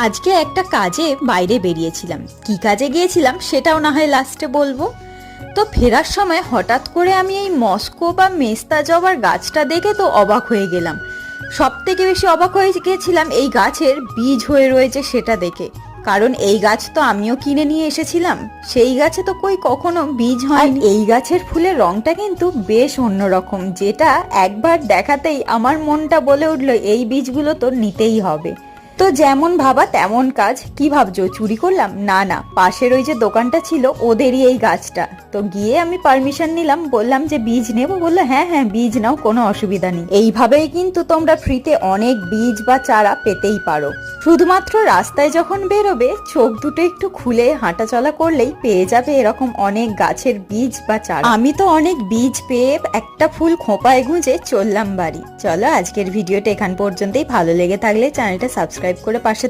আজকে একটা কাজে বাইরে বেরিয়েছিলাম, কি কাজে গিয়েছিলাম সেটাও না হয় লাস্টে বলবো। তো ফেরার সময় হঠাৎ করে আমি এই মস্কো বা মেস্তা জবার গাছটা দেখে তো অবাক হয়ে গেলাম। সব থেকে বেশি অবাক হয়ে গেছিলাম এই গাছের বীজ হয়ে রয়েছে সেটা দেখে, কারণ এই গাছ তো আমিও কিনে নিয়ে এসেছিলাম, সেই গাছে তো কই কখনো বীজ হয়। এই গাছের ফুলের রংটা কিন্তু বেশ অন্যরকম, যেটা একবার দেখাতেই আমার মনটা বলে উঠলো এই বীজগুলো তো নিতেই হবে। তো যেমন ভাবা তেমন কাজ। কি ভাবছো চুরি করলাম? না না, পাশের ওই যে দোকানটা ছিল ওদেরই এই গাছটা। তো গিয়ে আমি পারমিশন নিলাম, বললাম যে বীজ নেবো, বললো হ্যাঁ হ্যাঁ বীজ নাও, কোনো অসুবিধা নেই। এইভাবেই কিন্তু তোমরা ফ্রিতে অনেক বীজ বা চারা পেতেই পারো। শুধুমাত্র রাস্তায় যখন বেরোবে চোখ দুটো একটু খুলে হাঁটাচলা করলেই পেয়ে যাবে এরকম অনেক গাছের বীজ বা চারা। আমি তো অনেক বীজ পেয়ে একটা ফুল খোঁপায় গুঁজে চললাম বাড়ি। চলো আজকের ভিডিওটা এখান পর্যন্তই। ভালো লেগে থাকলে চ্যানেলটা সাবস্ক্রাইব করে পাশে